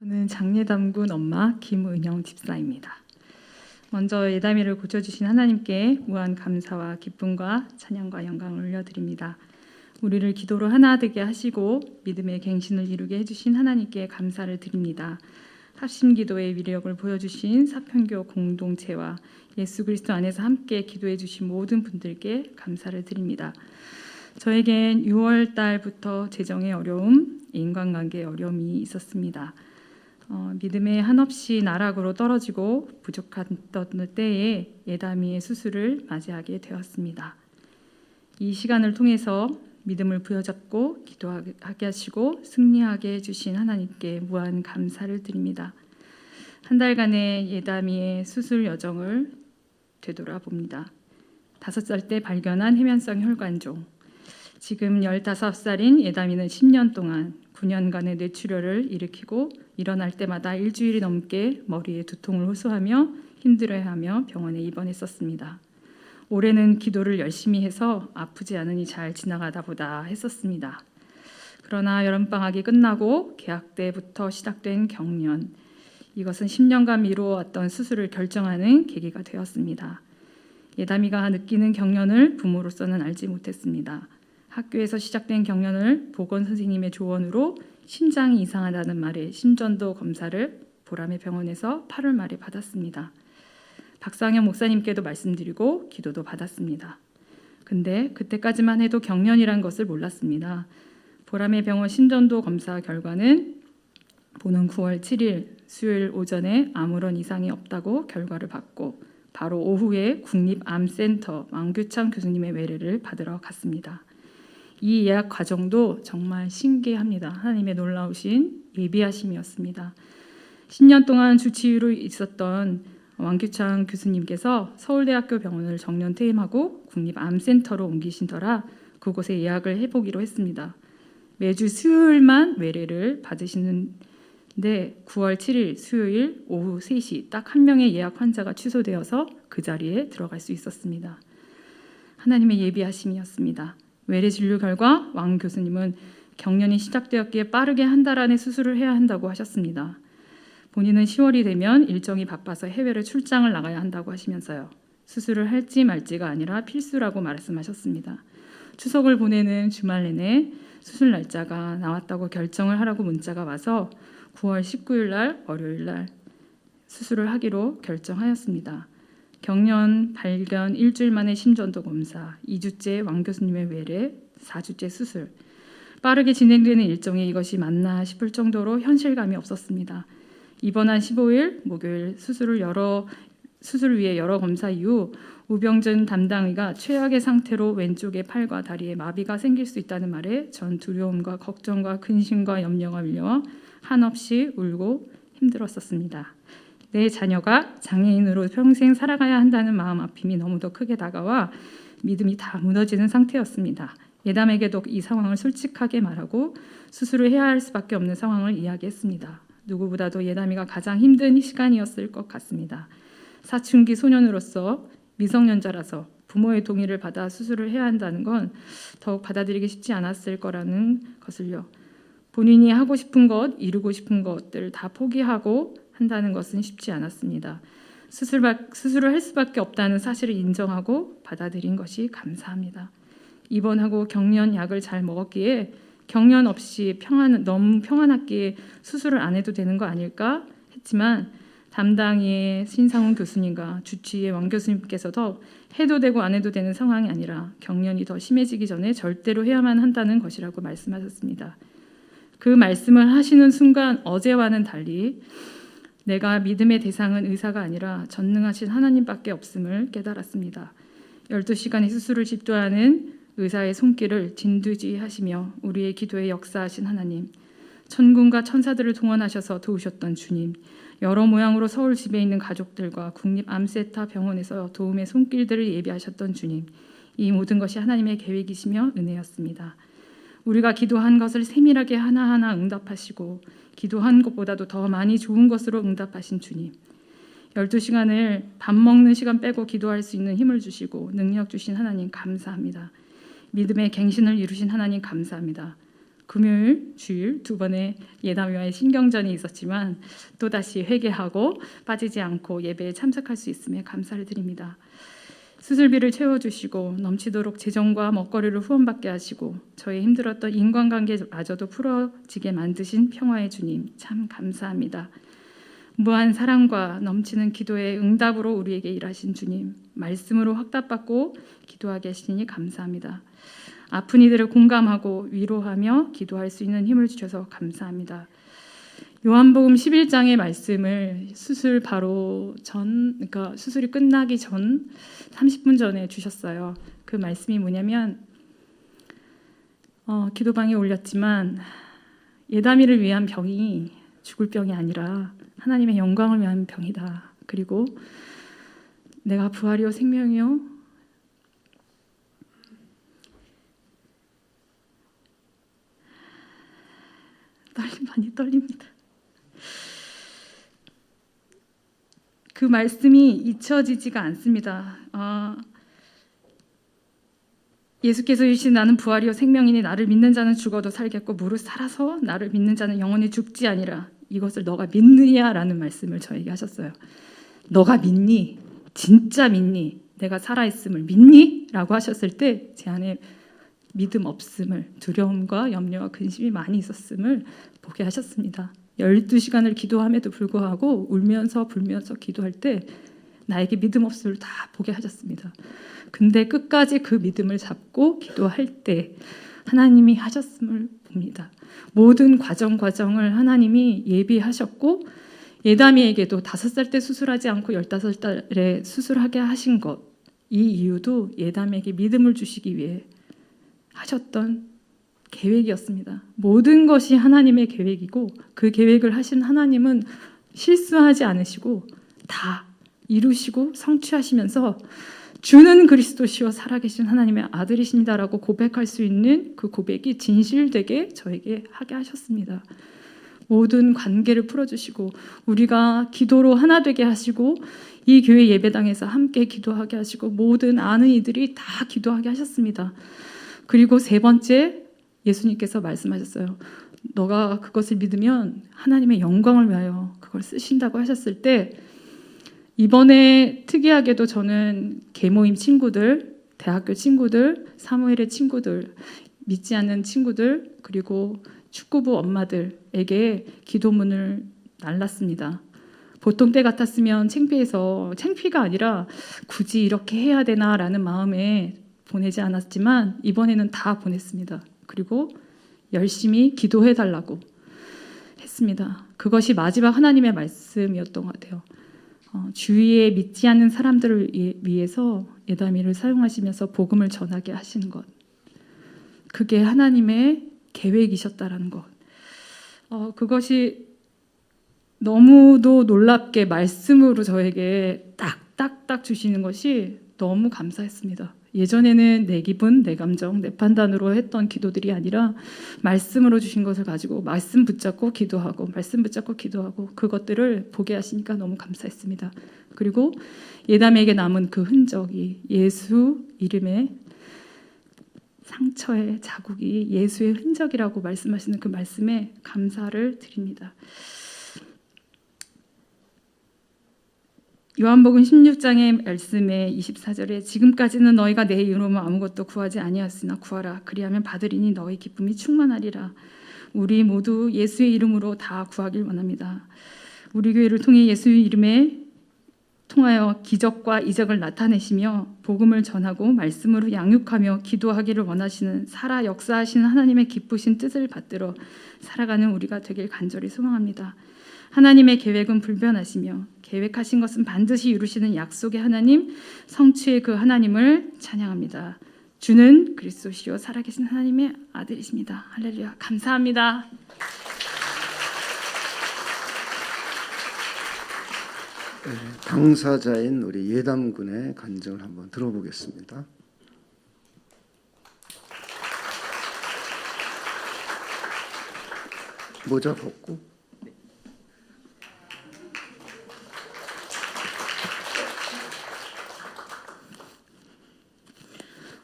저는 장례담군 엄마 김은영 집사입니다. 먼저 예담이를 고쳐주신 하나님께 무한 감사와 기쁨과 찬양과 영광을 올려드립니다. 우리를 기도로 하나 되게 하시고 믿음의 갱신을 이루게 해주신 하나님께 감사를 드립니다. 합심기도의 위력을 보여주신 사편교 공동체와 예수 그리스도 안에서 함께 기도해 주신 모든 분들께 감사를 드립니다. 저에겐 6월 달부터 재정의 어려움, 인간관계의 어려움이 있었습니다. 믿음의 한없이 나락으로 떨어지고 부족했던 때에 예담이의 수술을 맞이하게 되었습니다. 이 시간을 통해서 믿음을 부여잡고 기도하게 하시고 승리하게 해주신 하나님께 무한 감사를 드립니다. 한 달간의 예담이의 수술 여정을 되돌아봅니다. 5살 때 발견한 해면성 혈관종, 지금 15살인 예담이는 10년 동안 9년간의 뇌출혈을 일으키고 일어날 때마다 일주일이 넘게 머리에 두통을 호소하며 힘들어하며 병원에 입원했었습니다. 올해는 기도를 열심히 해서 아프지 않으니 잘 지나가다 보다 했었습니다. 그러나 여름방학이 끝나고 개학 때부터 시작된 경련, 이것은 10년간 미루어왔던 수술을 결정하는 계기가 되었습니다. 예담이가 느끼는 경련을 부모로서는 알지 못했습니다. 학교에서 시작된 경련을 보건선생님의 조언으로 심장이 이상하다는 말에 심전도 검사를 보람의 병원에서 8월 말에 받았습니다. 박상현 목사님께도 말씀드리고 기도도 받았습니다. 근데 그때까지만 해도 경련이란 것을 몰랐습니다. 보람의 병원 심전도 검사 결과는 보는 9월 7일 수요일 오전에 아무런 이상이 없다고 결과를 받고 바로 오후에 국립암센터 왕규창 교수님의 외래를 받으러 갔습니다. 이 예약 과정도 정말 신기합니다. 하나님의 놀라우신 예비하심이었습니다. 10년 동안 주치의로 있었던 왕규창 교수님께서 서울대학교 병원을 정년 퇴임하고 국립암센터로 옮기신 터라 그곳에 예약을 해보기로 했습니다. 매주 수요일만 외래를 받으시는데 9월 7일 수요일 오후 3시 딱 한 명의 예약 환자가 취소되어서 그 자리에 들어갈 수 있었습니다. 하나님의 예비하심이었습니다. 외래 진료 결과 왕 교수님은 경련이 시작되었기에 빠르게 한 달 안에 수술을 해야 한다고 하셨습니다. 본인은 10월이 되면 일정이 바빠서 해외를 출장을 나가야 한다고 하시면서요. 수술을 할지 말지가 아니라 필수라고 말씀하셨습니다. 추석을 보내는 주말 내내 수술 날짜가 나왔다고 결정을 하라고 문자가 와서 9월 19일 날 월요일 날 수술을 하기로 결정하였습니다. 경련 발견 일주일 만에 심전도 검사, 2주째 왕 교수님의 외래, 4주째 수술. 빠르게 진행되는 일정에 이것이 맞나 싶을 정도로 현실감이 없었습니다. 입원한 15일 목요일 수술을 위해 여러 검사 이후 우병준 담당의가 최악의 상태로 왼쪽의 팔과 다리에 마비가 생길 수 있다는 말에 전 두려움과 걱정과 근심과 염려가 밀려와 한없이 울고 힘들었었습니다. 내 자녀가 장애인으로 평생 살아가야 한다는 마음 아픔이 너무도 크게 다가와 믿음이 다 무너지는 상태였습니다. 예담에게도 이 상황을 솔직하게 말하고 수술을 해야 할 수밖에 없는 상황을 이야기했습니다. 누구보다도 예담이가 가장 힘든 시간이었을 것 같습니다. 사춘기 소년으로서 미성년자라서 부모의 동의를 받아 수술을 해야 한다는 건 더욱 받아들이기 쉽지 않았을 거라는 것을요. 본인이 하고 싶은 것, 이루고 싶은 것들을 다 포기하고 한다는 것은 쉽지 않았습니다. 수술을 할 수밖에 없다는 사실을 인정하고 받아들인 것이 감사합니다. 입원하고 경련 약을 잘 먹었기에 경련 없이 너무 평안했기에 수술을 안 해도 되는 거 아닐까 했지만 담당의 신상훈 교수님과 주치의의 왕 교수님께서도 해도 되고 안 해도 되는 상황이 아니라 경련이 더 심해지기 전에 절대로 해야만 한다는 것이라고 말씀하셨습니다. 그 말씀을 하시는 순간 어제와는 달리 내가 믿음의 대상은 의사가 아니라 전능하신 하나님밖에 없음을 깨달았습니다. 12시간의 수술을 집도하는 의사의 손길을 진두지휘하시며 우리의 기도에 역사하신 하나님, 천군과 천사들을 동원하셔서 도우셨던 주님, 여러 모양으로 서울 집에 있는 가족들과 국립암센터 병원에서 도움의 손길들을 예비하셨던 주님, 이 모든 것이 하나님의 계획이시며 은혜였습니다. 우리가 기도한 것을 세밀하게 하나하나 응답하시고 기도한 것보다도 더 많이 좋은 것으로 응답하신 주님, 12시간을 밥 먹는 시간 빼고 기도할 수 있는 힘을 주시고 능력 주신 하나님 감사합니다. 믿음의 갱신을 이루신 하나님 감사합니다. 금요일, 주일 두 번의 예담회와의 신경전이 있었지만 또다시 회개하고 빠지지 않고 예배에 참석할 수 있음에 감사를 드립니다. 수술비를 채워주시고 넘치도록 재정과 먹거리를 후원받게 하시고 저의 힘들었던 인간관계마저도 풀어지게 만드신 평화의 주님 참 감사합니다. 무한 사랑과 넘치는 기도의 응답으로 우리에게 일하신 주님 말씀으로 확답받고 기도하게 하시니 감사합니다. 아픈 이들을 공감하고 위로하며 기도할 수 있는 힘을 주셔서 감사합니다. 요한복음 11장의 말씀을 수술 바로 전, 그러니까 수술이 끝나기 전 30분 전에 주셨어요. 그 말씀이 뭐냐면 기도방에 올렸지만 예담이를 위한 병이 죽을 병이 아니라 하나님의 영광을 위한 병이다. 그리고 내가 부활이요 생명이요 많이 떨립니다. 그 말씀이 잊혀지지가 않습니다. 예수께서 이르시되 나는 부활이요 생명이니 나를 믿는 자는 죽어도 살겠고 무릇 살아서 나를 믿는 자는 영원히 죽지 아니라 이것을 너가 믿느냐라는 말씀을 저에게 하셨어요. 너가 믿니? 진짜 믿니? 내가 살아있음을 믿니? 라고 하셨을 때 제 안에 믿음 없음을, 두려움과 염려와 근심이 많이 있었음을 보게 하셨습니다. 12시간을 기도함에도 불구하고 울면서 불면서 기도할 때 나에게 믿음 없음을 다 보게 하셨습니다. 근데 끝까지 그 믿음을 잡고 기도할 때 하나님이 하셨음을 봅니다. 모든 과정을 하나님이 예비하셨고 예담이에게도 5살 때 수술하지 않고 15살에 수술하게 하신 것, 이 이유도 예담에게 믿음을 주시기 위해 하셨던 계획이었습니다. 모든 것이 하나님의 계획이고 그 계획을 하신 하나님은 실수하지 않으시고 다 이루시고 성취하시면서 주는 그리스도시요 살아계신 하나님의 아들이십니다라고 고백할 수 있는 그 고백이 진실되게 저에게 하게 하셨습니다. 모든 관계를 풀어주시고 우리가 기도로 하나 되게 하시고 이 교회 예배당에서 함께 기도하게 하시고 모든 아는 이들이 다 기도하게 하셨습니다. 그리고 세 번째 예수님께서 말씀하셨어요. 너가 그것을 믿으면 하나님의 영광을 위하여 그걸 쓰신다고 하셨을 때 이번에 특이하게도 저는 계모임 친구들, 대학교 친구들, 사무엘의 친구들, 믿지 않는 친구들 그리고 축구부 엄마들에게 기도문을 날랐습니다. 보통 때 같았으면 창피가 아니라 굳이 이렇게 해야 되나라는 마음에 보내지 않았지만 이번에는 다 보냈습니다. 그리고 열심히 기도해달라고 했습니다. 그것이 마지막 하나님의 말씀이었던 것 같아요. 주위에 믿지 않는 사람들을 위해서 예담이를 사용하시면서 복음을 전하게 하시는 것. 그게 하나님의 계획이셨다라는 것. 그것이 너무도 놀랍게 말씀으로 저에게 딱딱딱 주시는 것이 너무 감사했습니다. 예전에는 내 기분, 내 감정, 내 판단으로 했던 기도들이 아니라 말씀으로 주신 것을 가지고 말씀 붙잡고 기도하고 말씀 붙잡고 기도하고 그것들을 보게 하시니까 너무 감사했습니다. 그리고 예담에게 남은 그 흔적이 예수 이름의 상처의 자국이 예수의 흔적이라고 말씀하시는 그 말씀에 감사를 드립니다. 요한복음 16장의 말씀에 24절에 지금까지는 너희가 내 이름으로 아무것도 구하지 아니하였으나 구하라 그리하면 받으리니 너희 기쁨이 충만하리라. 우리 모두 예수의 이름으로 다 구하길 원합니다. 우리 교회를 통해 예수의 이름에 통하여 기적과 이적을 나타내시며 복음을 전하고 말씀으로 양육하며 기도하기를 원하시는 살아 역사하시는 하나님의 기쁘신 뜻을 받들어 살아가는 우리가 되길 간절히 소망합니다. 하나님의 계획은 불변하시며 계획하신 것은 반드시 이루시는 약속의 하나님, 성취의 그 하나님을 찬양합니다. 주는 그리스도시요 살아계신 하나님의 아들이십니다. 할렐루야. 감사합니다. 당사자인 우리 예담군의 간증을 한번 들어보겠습니다. 모자 벗고.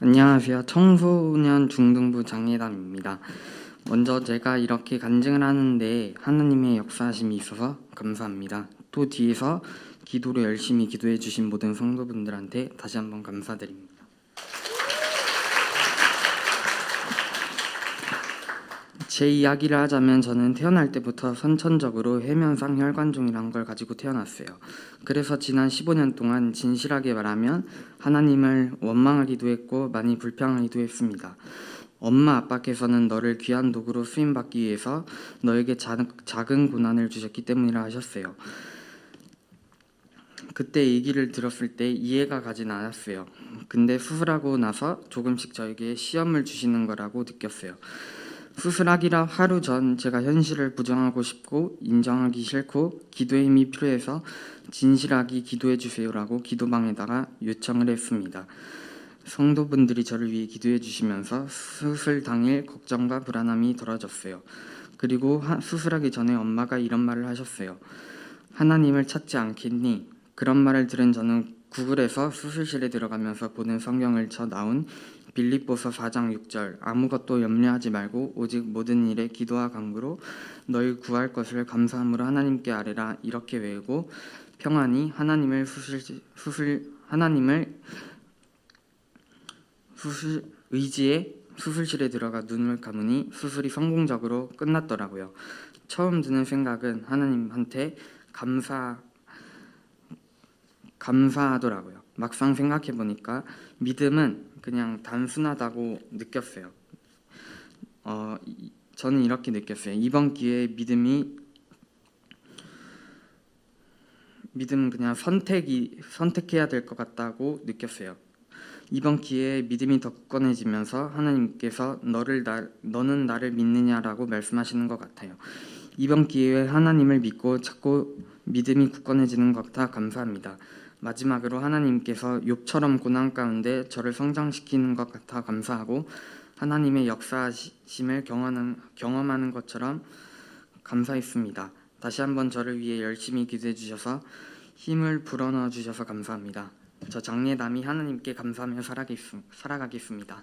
안녕하세요. 청소년 중등부 장예담입니다. 먼저 제가 이렇게 간증을 하는데 하나님의 역사하심이 있어서 감사합니다. 또 뒤에서 기도로 열심히 기도해 주신 모든 성도분들한테 다시 한번 감사드립니다. 제 이야기를 하자면 저는 태어날 때부터 선천적으로 해면상 혈관종이란 걸 가지고 태어났어요. 그래서 지난 15년 동안 진실하게 말하면 하나님을 원망하기도 했고 많이 불평하기도 했습니다. 엄마 아빠께서는 너를 귀한 도구로 쓰임받기 위해서 너에게 작은 고난을 주셨기 때문이라 하셨어요. 그때 얘기를 들었을 때 이해가 가진 않았어요. 근데 수술하고 나서 조금씩 저에게 시험을 주시는 거라고 느꼈어요. 수술하기라 하루 전 제가 현실을 부정하고 싶고 인정하기 싫고 기도의 힘이 필요해서 진실하게 기도해 주세요라고 기도방에다가 요청을 했습니다. 성도분들이 저를 위해 기도해 주시면서 수술 당일 걱정과 불안함이 덜어졌어요. 그리고 수술하기 전에 엄마가 이런 말을 하셨어요. 하나님을 찾지 않겠니? 그런 말을 들은 저는 구글에서 수술실에 들어가면서 보는 성경을 쳐 나온 빌립보서 4장 6절 아무것도 염려하지 말고 오직 모든 일에 기도와 간구로 너희 구할 것을 감사함으로 하나님께 아뢰라 이렇게 외우고 평안히 하나님을 의지해 수술실에 들어가 눈을 감으니 수술이 성공적으로 끝났더라고요. 처음 드는 생각은 하나님한테 감사하더라고요. 막상 생각해 보니까 믿음은 그냥 단순하다고 느꼈어요. 저는 이렇게 느꼈어요. 이번 기회에 믿음은 그냥 선택해야 될 것 같다고 느꼈어요. 이번 기회에 믿음이 더 굳건해지면서 하나님께서 너는 나를 믿느냐라고 말씀하시는 것 같아요. 이번 기회에 하나님을 믿고 자꾸 믿음이 굳건해지는 것 같아 감사합니다. 마지막으로 하나님께서 욥처럼 고난 가운데 저를 성장시키는 것 같아 감사하고 하나님의 역사하심을 경험하는 것처럼 감사했습니다. 다시 한번 저를 위해 열심히 기도해 주셔서 힘을 불어넣어 주셔서 감사합니다. 저 장례남이 하나님께 감사하며 살아가겠습니다.